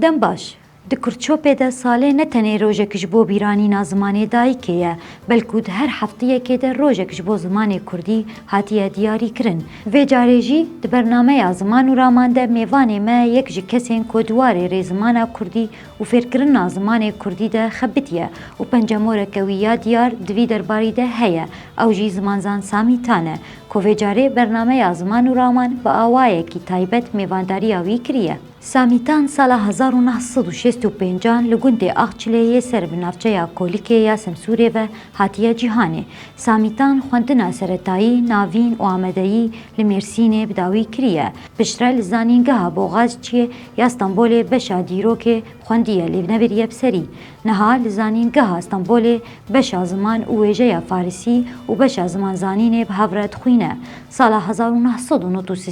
دەم باش di Kurçopê de salê ne tenê rojek ji bo bîranîna zimanê dayîkê ye, belkû di her hefteyekê de rojek ji bo zimanê Kurdî hatiye diyarîkirin. Vê carê jî di bernameya Ziman û Raman de mêvanê me yek ji kesên ku dwarê rêzimana Kurdî û fêrkirina zimanê Kurdî de xebitiye û pencemoreke wî ya diyar di vî derbarî de heye, ew jî zimanzan Samîtan e, ku vê carê bernameya Ziman û Raman bi awayekî taybet mêvandariya wî kiriye. Samîtan sala 1965 li gundê Axçileyê ser bi navçeya Kolîkê ya Semsûrê ve hatiye cîhanê. Samîtan xwendina seretayî, navîn û amedeyî li Mêrsînê bi dawî kiriye. Piştre li zanîngeha Boğazçiyê ya Stenbolê beşa dîrokê xwendiye lêvneberiye bi serî. Niha li zanîngeha Stenbolê beşa ziman û wêjeya Farsî û beşa zimanzanînê bi hev re dixwîne. Sala 1939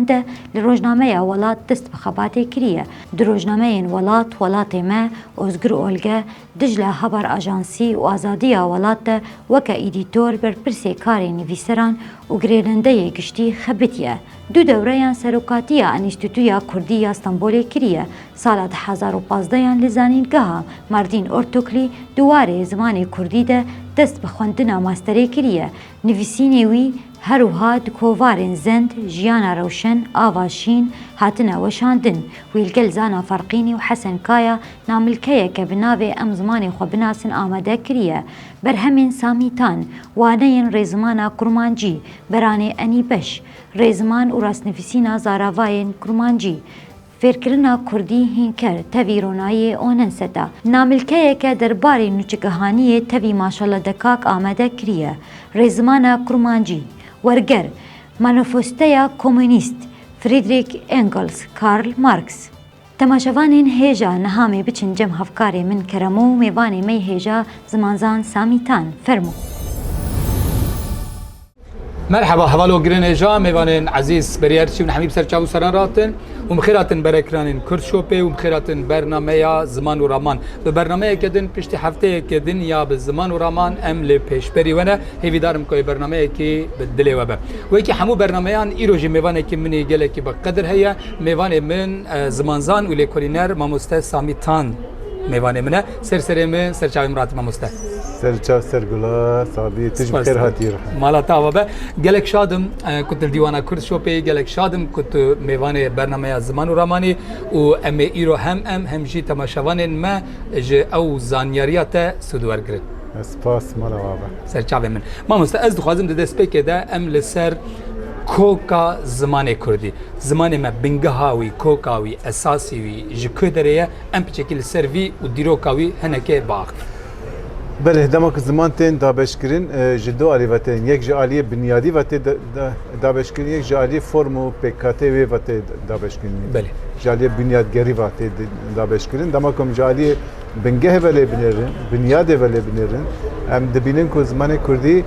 de li Rojnameya Welat dest bi xebatê kiriye. Di rojnameyên Welat, Welatê me, Ozgir Olge, Dicle Haber Ajansî û Azadiya Welat de weke îdîtor berpirsê karê nivîseran û girêdendeyê giştî xebitiye. Du dewreyan serokatiya Enstîtûya Kurdî ya Stenbolê kiriye. Sala 2015 li zanîngeha Mardîn Ortoklî di warê zimanê Kurdî de dest bi xwendina masterê kiriye. Nivîsînê wî her wiha di kovarên zend, jiyana rewşen, ava şîn hatine weşandin. Wî li gel Zana Farqînî û Hesen Kaya namilkeyeke bi navê em zimanê xwe binasin amade kiriye. Berhemên Samîtan, waneyên rêzimana Kurmancî, beranê Enî Beş, rêziman û rastnivîsîna zaravayên Kurmancî, fêrkirina Kurdî hînker tevî ronayê onen seta. Namilkeyeke derbarê nûçegihaniyê tevî maşaladekak amade kiriye. Rêzimana Kurmancî, werger, Manifestoya Komünîst, Friedrich Engels, Karl Marx. Temaşevanên hêja niha biçin cem hevkarê min keremo mêvanê me hêja zimanzan Samîtan. Fermo. مرحبا حوالو گرین اجا میوانین عزیز بریارچی و حمیب سرچاو سران راتن و مخیراتن برکرانین کرشوپی و مخیراتن برنامه زمان و رامان به برنامه کدن پشت هفته کدن یا به زمان و رامان ام ل پیش بری ونه هیوی دارم که برنامه کی بدلی و به و کی همو برنامه‌ان ایروجی میوانه کی منی گله کی به قدر هيا میوانه من زمانزان و لیکولینر ماموسته سامیتان میوانه منه سرسری من سرچاوی مرات ماموسته سرچاو سرگلا صابی تج بخیر هاتیر مالا تاوبه گلک شادم كنت الديوانه كرد شوبي گلک شادم كنت میوان برنامه زمان و رامانی و ام ایرو هم جی تماشاوان ما ج او زانیاریات سودور گرد سپاس مالا بابا سرچاوی من ما مستعد خوازم ده دسپیک ده ام لسر کوکا زمان کردی زمان ما بنگهاوی کوکاوی اساسیوی جکدریه ام بچکل سروی و دیروکاوی هنکه باق بله دمک زمان تن دابشکرین جدو آلیواتن یک جالی بنیادی وقت دابشکرین یک جالی فرمو پکاته و وقت دابشکرین بله جالی بنیادگری وقت دابشکرین دمکم جالی بنگه ولی بنیرن بنیاد ولی بنیرن ام دبینن که زمان کردی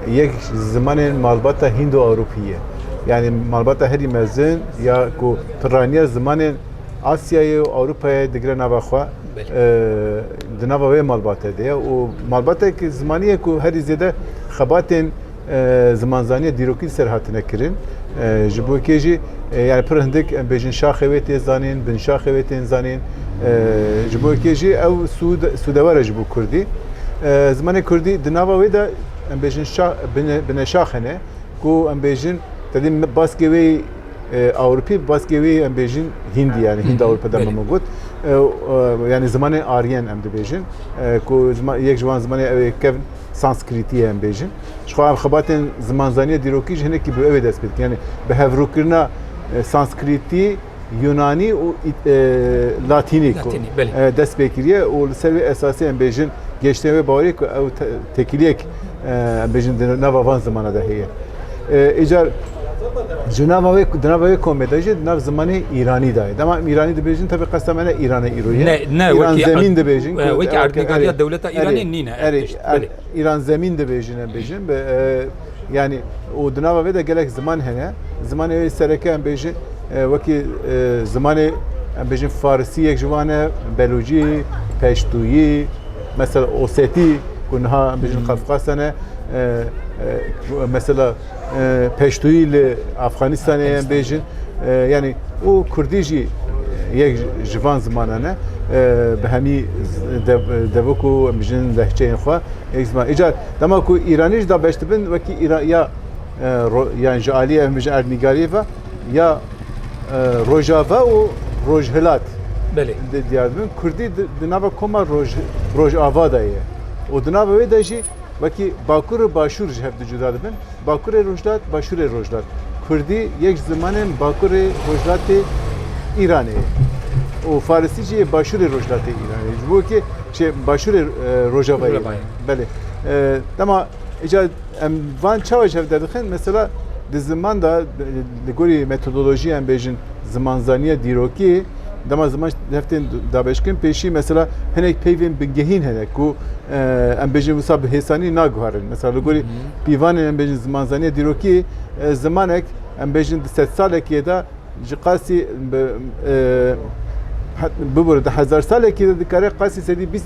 یک زمان مالبات هند و اروپیه یعنی مالبات هری مزن یا کو پرانیه زمان آسیای و اروپای دیگر نواخوا دناوی مالباته دیه و مالباته که زمانیه که هری زیاده خباتن زمانزانی دیروکی سرحت نکرین جبو کیجی یعنی پر هندک بیشن شاخویت زانین بن شاخویت زانین جبو کیجی او سودواره جبو کردی زمان کردی دناوی ده بیشن شاخ بن شاخنه کو بیشن تدیم باسکوی اوروپی باسکوی بیشن هندی یعنی هند اروپا دم موجود yani zamanı Aryan em dibêjin ku yek jwan zamanı kev Sanskritî em bêjin ji xwe em xebatên zimanzaniya dîrokî ji hinekî bi ew dest pê yani bi hevrokirina Sanskritî Yunanî û Latînî dest pê kiriye û li ser wê esasî em bêjin geştên wê bawerî ku ew tekiliyek em bêjin di nava van zimana de heye îcar Cenab-ı Komedacı nav zamanı İrani dahi. Ama İrani de bejin tabi kastamene İran'a İro'ya. Ne İran zemin de bejin. Ve ki artık devleta İran'ın nine. İran zemin de bejin bejin. Yani o Cenab-ı da gelek zaman hene. Zaman evi sereke bejin. Ve ki zamanı bejin Farsi ek juvane, Beluci, Peştuyi, mesela Oseti, kunha bejin Kafkasane. Mesela Peştuyi ile Afganistan'a bejin yani o Kurdici یک جوان زمانانه به همی دوکو مجن لهجه خوا یک زمان ایجاد دما کو ایرانیش دا بشت بن وکی یا yani جالیه مجن اردنگاری و یا روجاوا و روجهلات بله دیارن کردی دنابا کما روج آوادایه و دنابا وی داشی وکی باکور باشور جهت جدا دبن باکور روجلات باشور روجلات کردی یک زمان باکور روجلات ایرانه و فارسی چی باشور روجلات ایرانه bu ki şey başur rojavayı bele ama icad van çavaş evdedixin mesela di zaman da gori metodoloji em bejin zamanzaniye diroki dama zaman heften da beşkin peşi mesela henek peyvin bingehin henek ku em bejin musab hesani naguharin mesela gori pivan em bejin zamanzaniye diroki zamanek em bejin 7 salek yeda jiqasi bu burada 1000 salek yeda dikare qasi sedi biz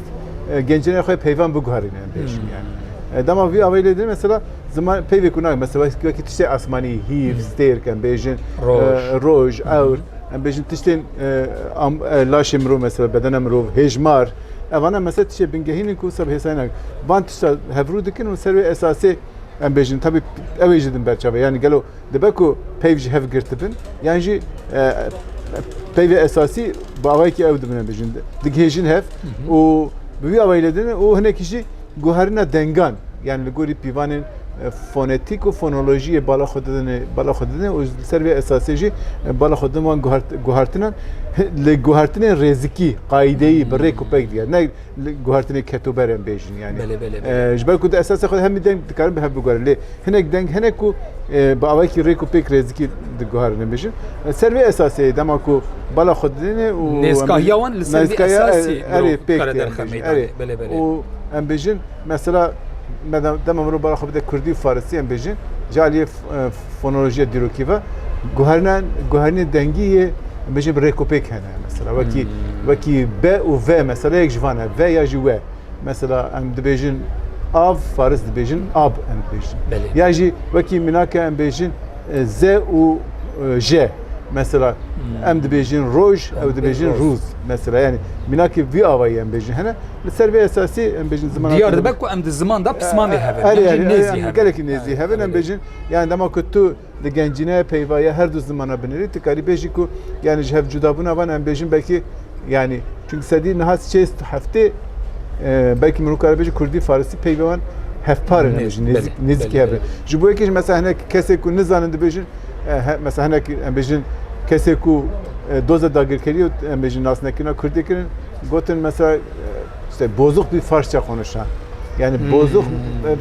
gençlere xoy peyvan buguharin em bejin yani dama vi avayledir mesela zaman peyve kunak mesela ki tişte asmani hiv sterken bejin roj aur em bejin tişten laşim ro mesela bedenem ro hejmar evana mesela tişe bingehinin ku sab hesaynak van tişte hevru dikin u serve esası em bejin tabi evejidin berçave yani gelo debeku peyvji hev girtibin yani peyve esası bu avay ki evdibin em bejin digejin hev u bu avayledin o hene kişi guharina dengan yani gori pivanın fonetik و فونولوژی بالا خودنه و سر به اساسیجی بالا خودن وان گوهرتنن لگوهرتن رزکی قاعده‌ای برای کوپک دیگر نه گوهرتن کتوبرن بیشین yani جبر کود اساس خود هم دنگ کارم به هم بگوره لی هنک دنگ هنک کو با اوای کی ری کوپک رزکی گوهرن بیشین سر به اساسی دما کو بالا خودنه و نزکاهیان لسر به اساسی اری پک بله بله و ام بیشین مثلا دما مرو بالا خود کردی فارسی ام بیشین جالی فونولوژی دیروکی و گوهرن دنگی بیشین ری کوپک هنه مثلا وکی ب و و مثلا یک جوانه و یا جو مثلا ام دبیجن آب فارس دبیجن آب ام بیجن یا جی وکی مناکه ام بیجن ز و ج mesela em dibêjin roj ew dibêjin rûz mesela yani minakî vî avayî em bêjin hene li ser vê esasî em bêjin ziman diyar dibe ku em di ziman da pismamê hevin gelekî nêzî hevin em bêjin yani dema ku tu di gencîne peyvaya her du zimana binêrî tu karî bêjî ku yani ji hev cudabûna van em bêjin belkî yani çünkü sedî niha çêst heftê belkî min kare bêjî kurdî farsî peyve wan hevparên em bêjin nêzîkî hevin ji bo yekî mesela hinek kesê ku nizanin dibêjin mesela hinek em bêjin کسی کو دوز داگرکری و امروزی ناس نکردن کردی کردن گفتن مثلا işte bozuk bir Farsça konuşan yani bozuk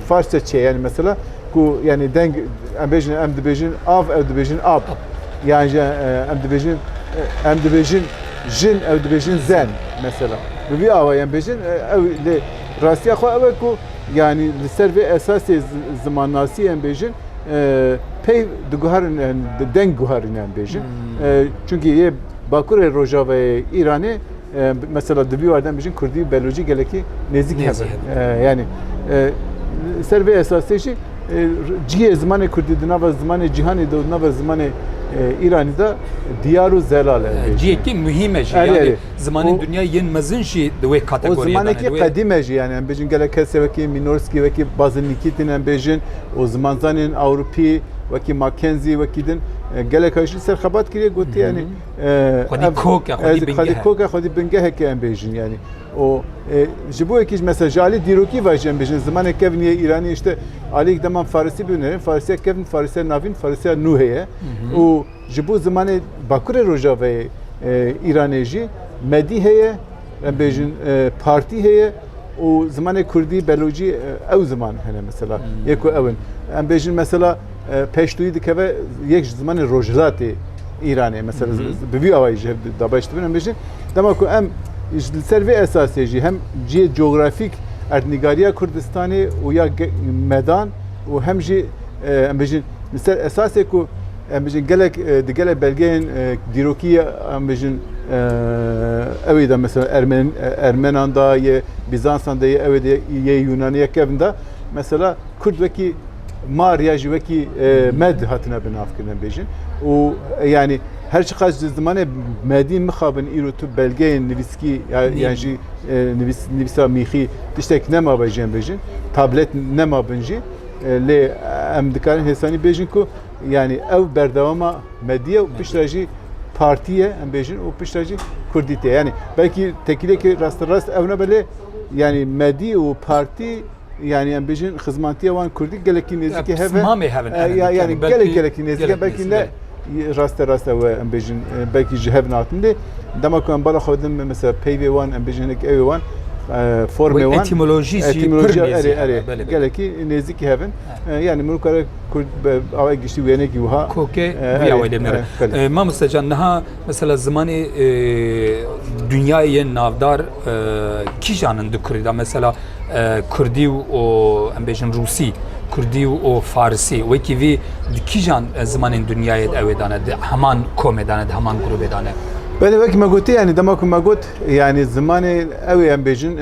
Farsça şey yani mesela ku yani deng em dibêjin av ev dibêjin ab yani em dibêjin jin ev dibêjin zen mesela bu bir ava yani bêjin ev le rastiya xwe ev ku yani li ser vê esasê zimannasî em bêjin pey guharin deng guharin em bêjin çünkü ye Bakur Rojava İran'ı mesela dibi vardan bêjin Kurdî Belucî gelekî nêzik hebe yani ser vê esasê jî cihê zimanê Kurdî di nava zimanê cîhanê de nava zimanê İranî da diyar û zelal cihekî mühim e jî yani zimanên dünya yên mezin jî di wê kategoriyê o zimanekî qedîm e jî yani em bêjin gelek kesê wekî Minorskî wekî Bazilnikîtin em bêjin o zimanzanên Ewropî wekî Mackenzie wekî din gelek hayşî serxebat kiriye gotiye yani xwedî koka xwedî bingeheke em bêjin yani o ji bo yekî mesela jalî dîrokî ve em bêjin zimanek kevniye İranî işte alîk deman Farsî bûne Farsîya kevn Farsîya navîn Farsîya nû heye û ji bo zimanê Bakurê Rojavayê İranê jî medî heye em bêjin partî heye û zimanê Kurdî Belucî ew ziman hene mesela yek ku ewin em bêjin mesela peştûyî dikeve yek ji zimanê Rojhilatê İranê mesela bi vî awayî jî dabeş dibin em bêjin dema ku em li ser vê esasê jî hem cihê coğrafîk erdnîgariya Kurdistanê û ya medan û hem jî em bêjin li ser esasê ku em bêjin gelek di gelek belgeyên dîrokî em bêjin evê de mesela Ermenan da ye Bizansan da ye evê de ye Yunaniya kevin da mesela Kurd wekî Mar ya jî wekî med hatine binavkirin em bêjin û yani her çıkaç zamanı medin mixabın îro tu belgeyên nivîskî yani jî nivîsa mîxî tiştek nema bêjin tablet nema bin jî lê em dikarin hêsanî bêjin ku yani ev berdewama mediye û piştre jî partiye em bêjin û piştre jî Kurdî tê yani belkî tekîlekê rast ev nebelê yani medî û partî yani em bêjin xizmantiya wan Kurdî gelekî nêzîkî heve yani gelekî nêzîk belkî ne rast ew em bêjin belkî ji hev natin lê dema ku em bala xwe din mesela peyvê wan em bêjin hinek evê wan formê wan gelekî nêzîkî hevin yani min kare Kurd ava giştî wênekî wiha Koke ya wêle ma Mustafa niha mesela zamanê dünyayê navdar kîjanın di Kurdî da mesela Kurdî û em bêjin Rûsî Kurdî û Farsî wekî vî di kîjan zamanên dünyayê ew dane di heman komê dane di heman grûpê dane Beni vekî me gotî yani dema ku me got yani zamanê ew em bêjin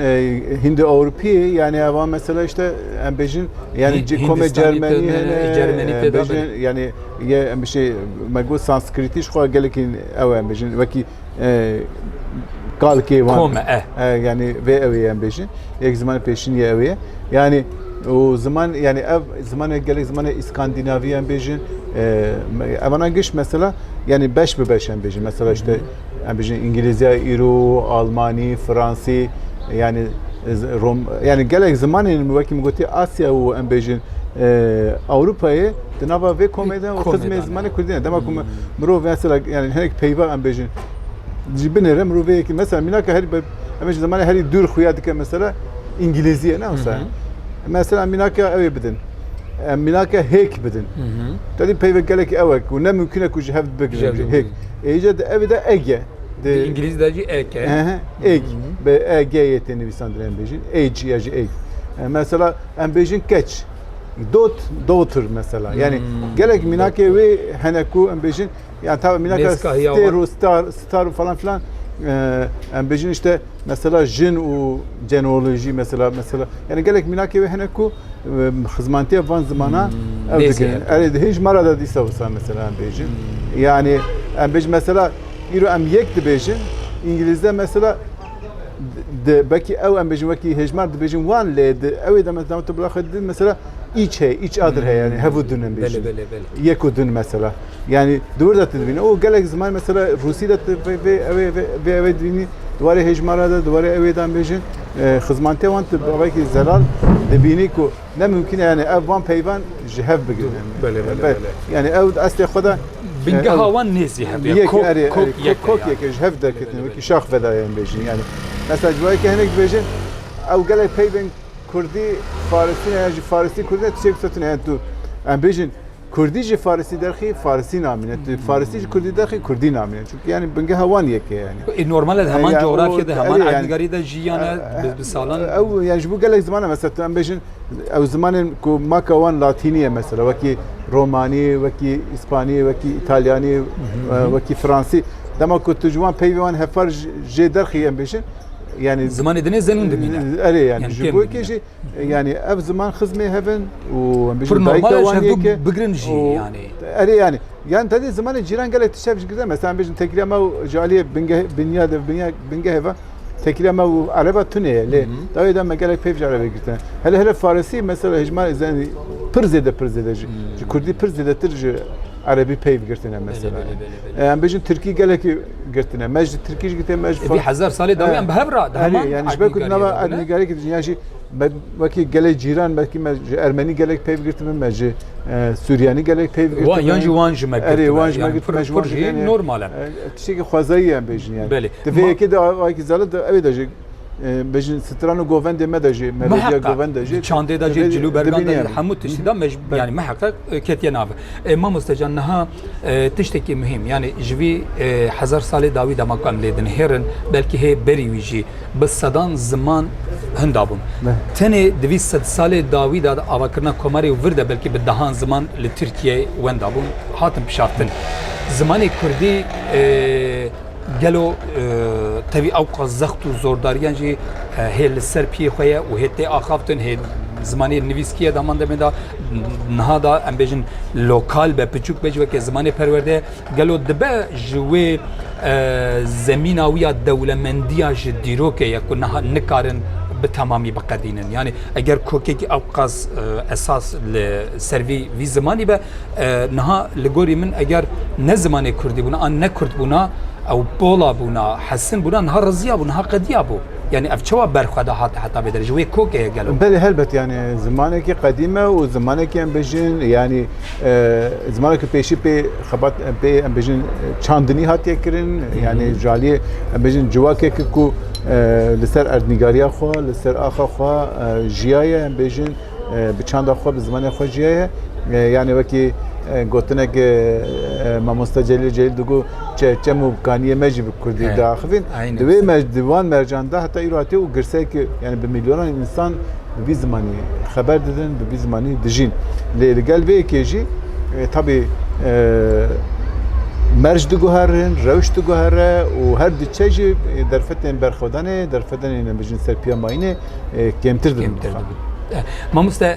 Hindi Avrupî yani eva mesela işte em bêjin yani komê Cermenî hene yani ye em şey me got Sanskritî xwe gelekî ew em bêjin vekî galkê wan yani vê ew em bêjin yek zimanê pêşîniyê ew ye yani o zaman yani ev zamanı gelek zamanı İskandinavya em bêjin evana giş mesela yani 5 bi 5 em bêjin mesela işte em bêjin İngilizce îro Almanî Fransî yani Rom yani gelek zamanên wekî gotî Asya û em bêjin Avrupayê di nava vê komêde û xizmê zimanê Kurdî ne dema ku mirov mesela yani hinek peyva em bêjin ji binêre miroveyekî mesela minaka herî em bêjin zamanê herî dûr xuya dike mesela İngilizce ne olsa mesela minaka ev bidin minaka hek bidin tabii peyve gelek evek ve ne mümkün ku ji hev bigrin hek iyice de ev de ege de İngilizce ege eg be ege yeteni visandır em bejin age ya ji eg mesela em bejin keç daughter mesela yani gelek minaka ve haneku em bejin yani tabii minaka star falan filan em bejin işte mesela jin u genealoji mesela yani gelek minake ve heneku xizmantiye van zamana evet hiç marada disa mesela em bejin yani em bejin mesela îro em yek dibêjin İngilizce mesela de belki ew em bêjin wekî hejmar dibêjin wan lê de ew de mesela tu bırakıdın mesela iç adır he yani hevu dün em bêjin yek dün mesela yani dur da tedbini o gelek zaman mesela Rusya'da ve ev dini duvarı hejmarada duvarı evden bejin xizmante wan belki zarar dibini ku ne mümkün yani ev wan peyvan jihev bigin yani ev asli xoda bingaha wan nezi hev kok yek jihev da ketne ki şax veda yani bejin yani mesela duvarı ki henek bejin ev gelek peyvan Kurdi Farisi yani Farisi Kurdi tişek satın yani tu em bejin Kurdice Farisi derxi Farisi namine Farisi Kurdi derxi Kurdi namine çünkü yani benge havan yeke yani normalde hemen coğrafyada hemen adligarida jiyana bi salan ev yani bu gelek zamana mesela em bejin ev zamanın ku makawan Latiniye mesela vaki Romani vaki İspanyol vaki İtalyani vaki Fransi dema ku tujwan peyvan hefar je derxi em bejin yani zaman edine zenun demine öyle yani bu ki yani ev zaman xizme heven و bir normal şefu bigrin ji yani öyle yani tadı zaman ciran gelek tişef güzel mesela bizim tekrima jaliye binge heva tekrima araba tune le tabii da gelek peyv araba girten hele Farisi mesela hecman yani pirzede Kurdi pirzede tırcı Arabi peyv girtine mesela. Yani bizim Türkiye gelek girtine. Mecd Türkiye girtine mecd. Bir hazar sali daviyan behevra. Yani şbek nava adnigari ki yani belki gelek ciran belki Ermeni gelek peyv girtine mecd Süryani gelek peyv girtine. Wan yanji wan jmek. Wan jmek mecd normal. Tişki xwazayı yani bejin yani. Tabii ki de ay zalı da evet de bejin strano govende medaji media govende çande da cilu berganda hamut tişida yani mahakak ketiye nav ma mustacan naha tişteki mühim yani jvi hazar sali davi da makam ledin herin belki he beri viji bas sadan zaman hindabun tane 200 sali davi da avakırna komari virde belki bir daha zaman le Türkiye wendabun hatim pişartın zamanı Kurdi gelo tabi اوقات زخت و زورداریان جی هل سر پی خویا و هتی آخافتن هل زمانی نویسکیه دامان دمدا نهادا ام بیژن لوکال به پچوک بجو که زمانی پرورده گلو دبه جوی زمین ویا دولمندیا جدیرو که یکو نه نکارن به تمامی بقدینن یعنی اگر کوکی اوقاز اساس لسروی وی زمانی به نها لگوری من اگر نه زمانی کردی بونا ان نه کرد بونا او بولا بونا حسن بونا نها رزیا بونا نها قدیا بو يعني افشوا برخدا حتى بدرجه وي كوكي قالوا بله هلبت يعني زمانك قديمه وزمانك ام بيجين يعني زمانك بيشي بي خبط بي ام بيجين چاندني هات يكرن يعني جالي ام بيجين جواك كو لسر اردنيغاريا خو لسر اخا خو جيايه ام بيجين بچاند خو بزمان خو جيايه يعني وكي گوتنه که ماموستا جلیل دگو چه مبکانیه مجی بکردی داخلین دوی دیوان مرجان ده حتی ایراتی و گرسه که یعنی به میلیونان انسان به زمانی خبر دادن به زمانی دجین لگل به کیجی tabi مرج دگو هرن روش دگو هره و هر دیچه‌جی درفتن برخودانه درفتن نمی‌جین سرپیا ماینه کمتر داریم. ماموستا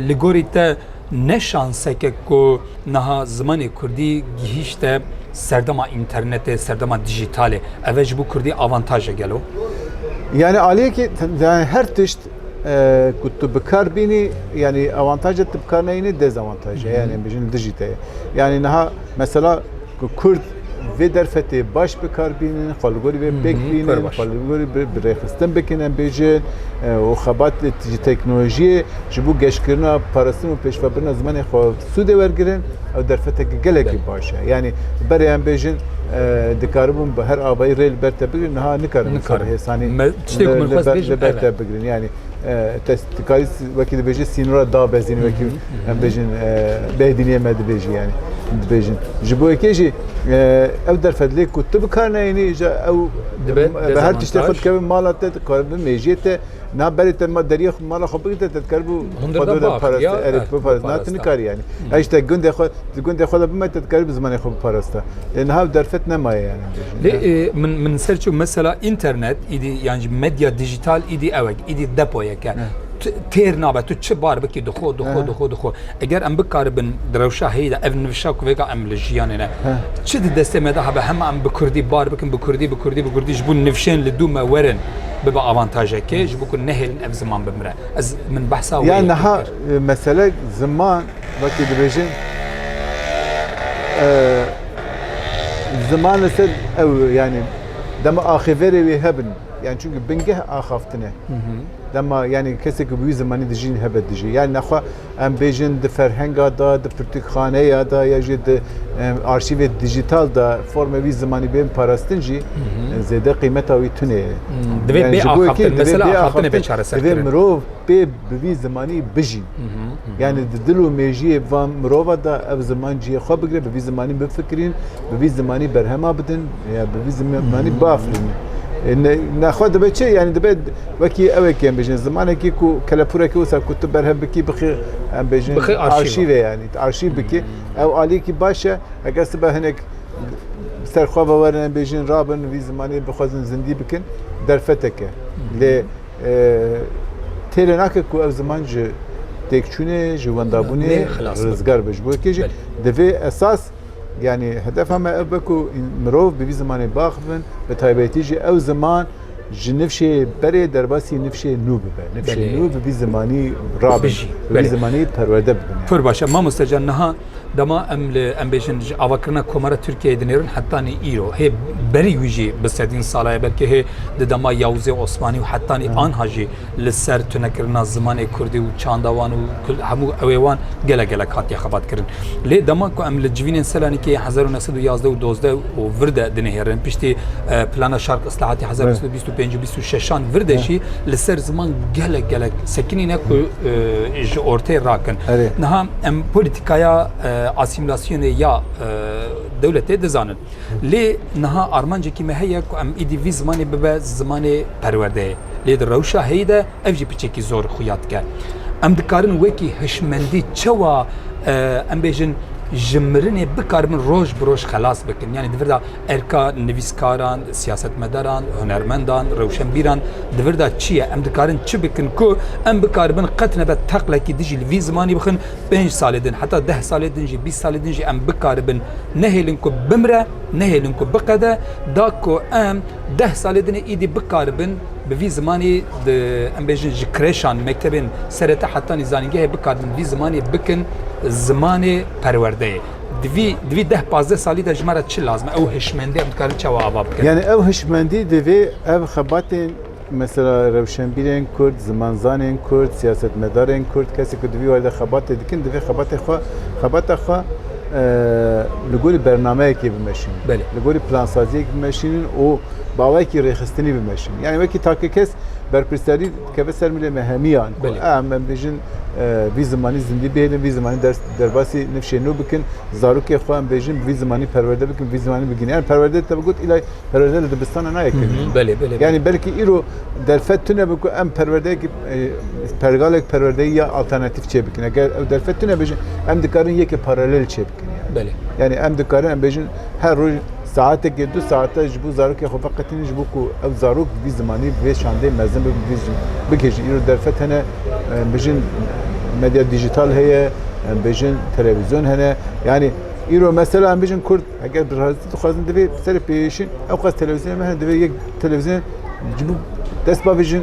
لگوریت نشانسه که کو نها زمانی کردی گیشته سردما اینترنت سردما دیجیتاله اوج بو کردی آوانتاژ گلو yani aliye ki yani her tişt kutu bekar bini yani avantajı tıpkar neyini dezavantajı yani bizim dijital yani naha mesela Kürt ve derfeti baş bekar bini falgori ve bek bini falgori bir rekhistem bekinen bejin o xabat teknoloji jibu geşkirna parasını peşvabirna zamanı xo sude vergirin o derfete geleki başa yani beriyen bejin dikaribun her abayı rel berte bigrin ha nikarın hesani berte bigrin yani testikaris vakit beji sinura da bezini vakit bejin bediniye med beji yani bejin jibu ekeji ev derfedli kutup karnayni ev her tişte xud kevin malatte karibun meciyete na berite ma deriye mala xobigte tedkarbu fadla parasta evet bu parasta natini kar yani işte günde xud bima tedkarbu zaman xob parasta لان ha derfet nema yani le من سرچو mesela internet idi yani medya dijital idi evek idi depoya ke تیر نابه تو چه بار بکی دخو اگر ام بکاربن دروشا هیدا اف نوشا کوگا ام لجیان نه چه دسته مده به هم ام بکردی بار بکن بکردی جبون نفشن لدوم ورن ببا avantajı ki جبون نهل اف زمان بمره از من بحثا yani ha mesele zaman vakit dibejin zaman ise ev yani dema ahiveri ve hebn yani çünkü bingeh ahaftine dema yani kesek bu zamanı dijin hebet diji yani naxa em bejin de ferhenga da de pürtükhane ya da ya de arşiv dijital da forma bir zamanı ben parastinci zede kıymeta ve tüne deve be ahaftine mesela ahaftine be çaresi deve mirov be bir zamanı bijin yani dilu mejiye van mirova da ev zamancı xo bigre bir zamanı be fikrin bir zamanı berhema bidin ya bir zamanı bafrin ناخذ بشيء يعني دبد وكي اوكي بيجن زمان كي كو كلابورا كي وصل كتب برهم بكي بخي بيجن ارشيف يعني ارشيف بكي او عليكي باشا اقصد هناك سرخوا ورن بيجن رابن في زماني بخوزن زندي بكن درفتك ل تيرناك كو او زمان ج تكچونه جواندابوني رزگار بجبو كيجي دفي اساس yani hedef ama evbeku mirov bir zamanı bakın ve taybetici ev zaman jinifşe beri derbasi nifşe nub be nifşe nub bir zamanı rabi bir zamanı perverde be fır başa ma mustacan naha dama em bejin avakrına komara Türkiye dinlerin hatta ni iro he beri yuji besedin salaya belki he de dama Yavuz Osmani hatta ni an haji lisser tünekirna zamanı kurdi u çandavan u hamu evan gele kat ya xabat kirin le dama ko em le civinin selani ki 1912 o virde dinherin pişti plana şark islahati 1925-26 virde şi lisser zaman gele sekinine ko ortaya rakın naha em politikaya asimilasyonu ya devlete dizanın. Le naha Armanca ki mehya ko am idi vi zamanı bebe zamanı perverde. Le de rawşa heyde evji piçeki zor xuyat ke. Am dikarin weki hişmendi çawa am bejin جمرنه بکاربن روش بروش خلاص بکن یعنی دوردا ارکا نویسکاران سیاستمداران هنرمندان روشنبیران دوردا چیه ام دکارن چی بکن کو ام بکاربن قطنه به تقلکی دیجی وی زمانی بخن 5 سال دین حتی 10 سال دین جی 20 سال دین جی ام بکاربن نهلن کو بمره نهلن کو بقده دا کو ام 10 سال دین ایدی بکاربن به وی زمانی ام بیجن جکرشان مکتبن سرته حتی نزانیگه بکاربن وی زمانی بکن زمان پرورده دوی 10-15 سالی دا جمعه چی لازمه او هشمندی ام دکارن چه وابا بکن Yani ev hişmendi devi ev xebatên mesela rewşenbîrên Kurd, zimanzanên Kurd, siyasetmedarên Kurd, kesê ku divî werde xebatê dikin, divê xebata xwe li gorî bernameyekê bimeşînin. Belê. Li gorî plansaziyekê bimeşînin û bawekî rêxistinî bimeşînin. Yani wekî takî kes berpirsarî dikeve ser milê mehemiyan. Belê. Em bêjin vî zimanî zindî bêhêlin, vî zimanî derbasî nifşê nû bikin, zarokê xwe em bêjin vî zimanî perwerde bikin, vî zimanî bigînin. Yani perwerde te bigot îlay perwerde li dibistana nayekin. بله بله Yani belki îro derfet tune biku em perwerdeyekî pergalek perwerdeyi ya alternatif çê bikin. Eger ev derfet tune bêjin em dikarin yekê paralel çê bikin. بله Yani em dikarin em bêjin her roj saatekê 2 saate ji bo zarokê xwe feqetîn ji bo ku ev zarok vî zimanî vê şandê mezin bikêjin. Îro derfet hene bêjin medya dijital heye, em bêjin televizyon hene. Yani îro mesela em bêjin Kurd eger bir razî dixwazin divê serê pêşîn ew qas televizyonê me hene divê yek televizyon ji bo dest bavêjin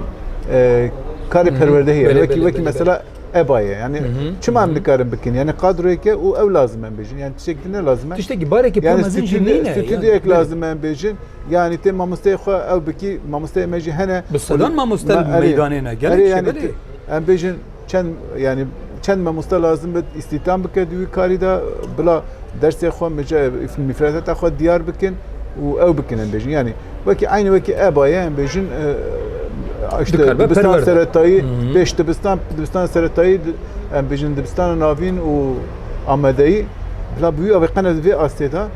karê perwerde heye. Wekî mesela ebaye yani çima em dikarin bikin yani kadroyeke û ew lazım em bêjin yani tişekî ne lazım e? تشتكي بارك Yani بمزين جنينه stüdyoyek lazım em bêjin yani te mamosteyê xwe ew bikî mamosteyê me jî hene بالصدان ما مستل ميدانينا erê قال yani em bêjin çend yani çend mamosta lazım be istihdam bike di wî karî da bila dersê xwe mifredeta xwe diyar bikin û ew bikin em bêjin yani wekî aynı wekî ebaye em bêjin işte dibistan seretayî pêş dibistan seretayî em bêjin dibistana navîn û amedeyî bila bi wî avêqena divê astê da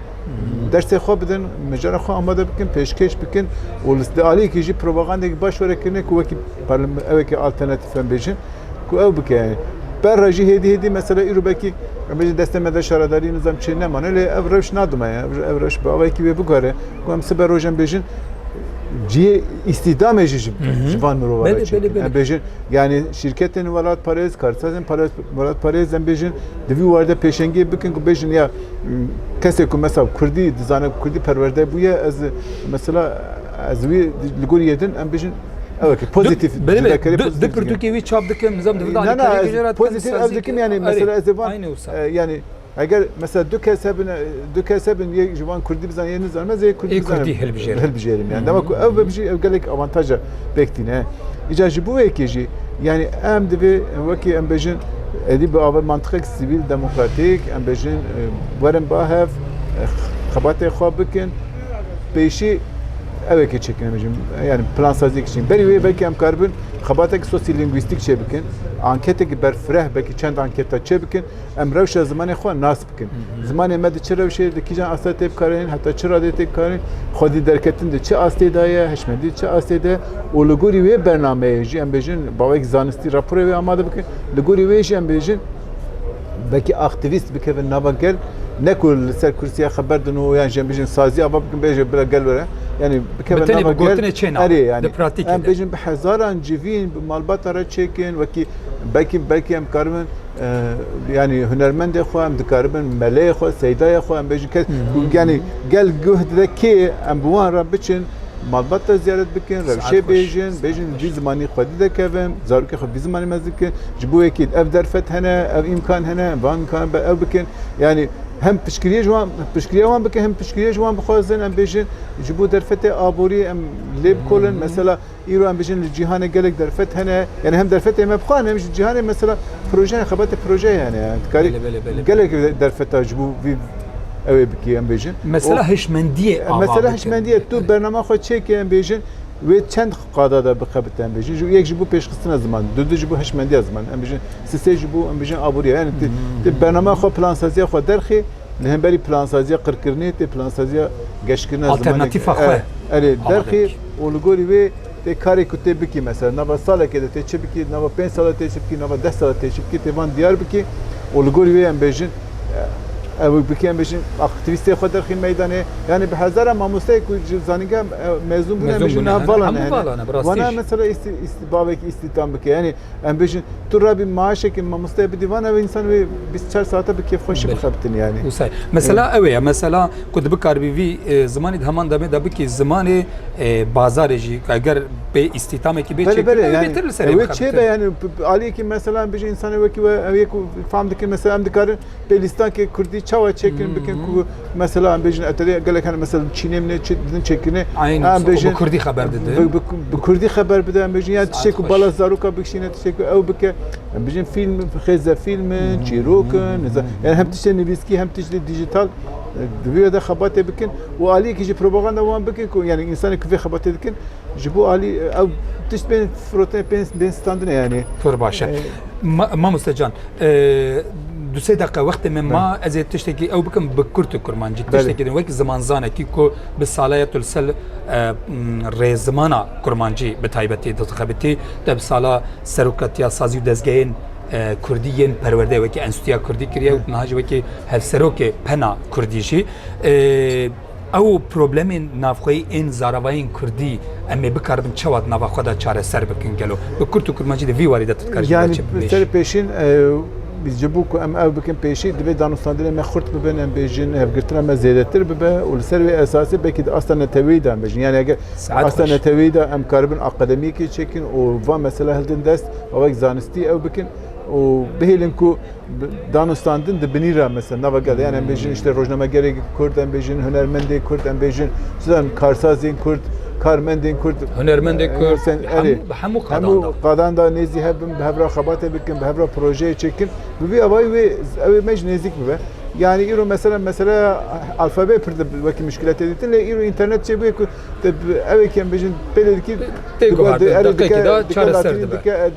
dersê xwe bidin mijara xwe amade bikin pêşkêş bikin û li aliyekî jî propagandekî baş werekirine ku wekî evekî alternatîf em bêjin ku ew bike yani berra jî hêdî mesela îro belkî em bêjin destê me de şaradarî nizam çê nemane lê ev rewş nadime ya ev rewş bi avekî wê bigare ku em siber roj em bêjin ciye istihdam ejicim civan mirovara çekin. Bejin yani şirketin Velat Parez, Karsazın Velat Parez em bejin divî warde pêşengê bikin ku bejin ya kesê ku mesela Kurdî dizane Kurdî perwerde bûye ez mesela ez wî li gorî yedin em bejin evet pozitif de Pirtûkê çap dikim nizam divî pozitif ev dikim yani mesela ez van yani eğer mesela dü kesebin ye jivan Kurdî bizan ye nizanmez ye Kurdî hilbijerim yani demek ev ve ev gelek avantaja bektine icacı bu vekî yani em divê wekî em bêjin edî bi ava mantıqek sivîl demokratîk em bêjin werin bahev xebatê xwe bikin pêşî evekê çekin em bêjin yani plansaziyek için berî wê belkî em karibin xebatek sosyolingwîstîk çê bikin anketekî berfireh belkî çend anketa çê bikin em rewşa zimanê xwe nas bikin zimanê me di çi rewşê di kîjan asta tê bikarin heta çi radê tê bikarin xwedî derketin di çi astê da ye heşmendî çi astê de û li gorî wê bernameyê jî em bêjin bawek zanistî raporê wê amade bikin li gorî wê jî em bêjin belkî aktivîst bikevin nava gel ne ku li ser kursiya xeber din û yan jî em bêjin sazî ava bikin bêje bila gel were yani bikevin nava gel erê yani em bêjin bi hezaran civîn bi malbata re çêkin wekî belkî em karibin yani hunermendê xwe em dikaribin meleyê xwe seydaya xwe em bêjin yani gel guh dide kê em bi wan re biçin malbata ziyaret bikin rewşê bêjin vî zimanî xwedî dekevin zarokê xwe vî zimanî mez dikin ji bo wekî ev derfet hene ev imkan hene van imkan be ev bikin yani hem pişkiriye wan bikin hem pişkiriye wan bixwazin em bêjin ji bo derfetê aborî em lê bikolin mesela îro em bêjin li cîhanê gelek derfet hene yani hem derfetê me bixwan hem ji cîhanê mesela projeyên xebatê proje yani dikarî gelek derfeta ji bo vî ew ê bikî em bêjin mesela heşmendiye mesela heşmendiye tu bername xwe çêkî em bêjin wê çend qada da bixebite em bêjin yek ji bo pêşxistina ziman du ji bo heşmendiya ziman em bêjin sisê ji bo em bêjin aboriya yani te bername xwe plansaziya xwe derxî li hemberî plansaziya qirkirinê tê plansaziya geşkirina zimanê alternatîfa xwe erê derxî û li gorî wê tê karê ku tê bikî mesela nava salekê de tê çi bikî nava 5 sala tê çi bikî nava 10 sala tê çi bikî tê van diyar bikî û li gorî wê em bêjin او بکن بشین اکتیویست خود در خیل میدانه یعنی به هزار ماموسته که زانیگا مزون بودن بشین اولانه وانا مثلا استبابه که استیتام بکه یعنی ام بشین تو رابی معاشه که ماموسته بدی وانا انسان 24 ساعته بکیف خوشی بخبتن يعني وصحيح مثلا اوي مثلا كنت بكار بي في زماني همان دمه دبكي زماني بازار جي اگر به استيتامه كي بيچ بيتر لسري بخبتن يعني عليك مثلا بيجي انسان وكي ويك فهم دك مثلا ام دكار بلستان كي كردي چاوا چكن بكن كو مثلا بيجي اتري قال لك انا مثلا چيني من چكنه ام بيجي كردي خبر دده بكردي خبر بده ام بيجي تشكو بالا زاروكا بكشينه تشكو او بك بيجي فيلم خزه فيلم چيروكن يعني هم تشتري نفيسكي هم تشتري ديجيتال دبي ده خباته بكن وعليك يجي بروباغندا وان بكن يعني انسان كيف خباته بكن جيبوا علي او تشبين فروتين بين ستاندنا يعني فور باشا ما مستجان دو سه دقیقه وقت من ما از تشتكي او بكم بكرت كرمانجي تشتكي وقت زمان زانه كيكو بالصاليه تلسل رزمانا كرمانجي بتايبتي دخبتي تب سالا سروكاتيا سازي دزگين کردیین پرورده وکی انستیا کردی کریه و نهاج وکی هفسروک پنا کردیشی او پروبلم نافخوی این زاروین کردی امی بکاربن چواد نافخودا چاره سر بکن گلو بکرتو کرمانجی ده وی واریده تتکارش يعني سر پیشین بيجيبوا ام او بكن بيشي دبي دانستاندين ما خرط ببن ام بيجين هفقرتنا ما زيادتر ببا والسروي اساسي بكيد اصلا نتويدا بيجين يعني اصلا نتويدا ام كاربن اكاديميكي تشيكن وفا مثلا هلدن دست او زانستي او بكن وبهلنكو دانستاندن دبنيرا مثلا نافقال يعني ام بيجين işte روزنامه‌گری کرد ام بيجين هنرمندی کرد ام بيجين سودان کارسازین کرد کارمندین کرد هنرمند کرد همو قادان دا نزی هبم به هفرا خباته بکن به هفرا پروژه چکن ببی اوای و مج نزدیک ببه yani ایرو mesela alfabe pırda vaki müşkilat editin le ایرو internet şey bu eve kem bejin belirki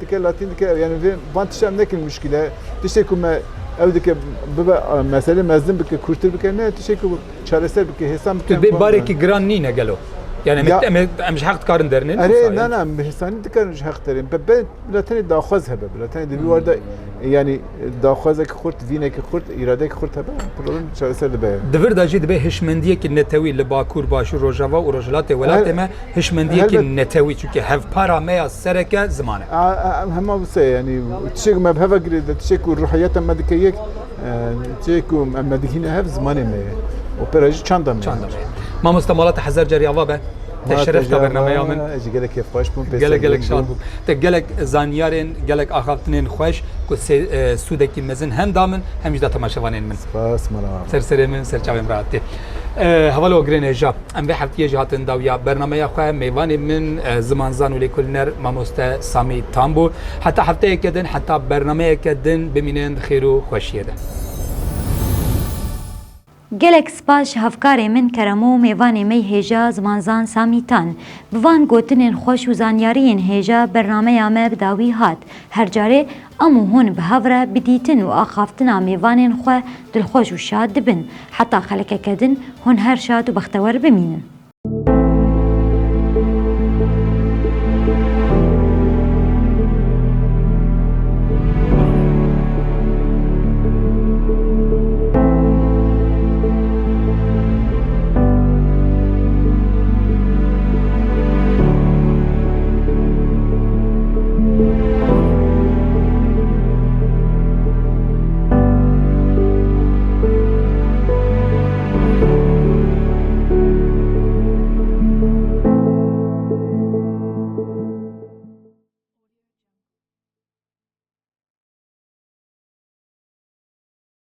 dike latin dike yani ve bantışam nekin müşkile teşekküm evdeki baba mesele mezdin bike kurtur bike ne teşekkür çareser bike hesam bike be bareki gran nine gelo يعني مش حق تقارن درنين أري لا بحساني تقارن مش حق تقارن ببين بلاتني داخوزها بلاتني دبي وردا يعني داخوزك خورت فينك خورت إرادك خورت هبا بروبلم شاسر دبي دفر داجي دبي هشمندية كنتوي لباكور باشو روجاوا ورجلات ولات ما هشمندية كنتوي çünkü هف بارا ما سركة زمانه هم بس يعني تشيك ما بهذا قريد تشيك الروحيات المدكية تشيك المدكين هف زمانه ما وبرج چندم ما مستمالات حزر جرياوا به تشرفت برنامه من اجي كيف خوش بون گلک شاد بوم تگلک زانیارن گلک آخافتنین خوش کو سودکی مزن هم دامن هم جدا تماشاوانین من سپاس مرا سر من سر چاویم راحتی هوالو گرینجا ام به هفته جهاتن داویا برنامه خو میوان من زمان زان ولی کلنر ماموستا سامی تامبو حتی هفته کدن حتی برنامه کدن بمینن خیر و خوشیه gelek spas hevkarê min keremo mêvanê me hêja zimanzan Samîtan bi van gotinên xweş û zanyariyên hêja bernameya me bi dawî hat her carê em û hûn bi hev re bidîtin û axaftina mêvanên xwe dilxweş û şad dibin heta xelekeke din hûn her şad û bextewer bimînin.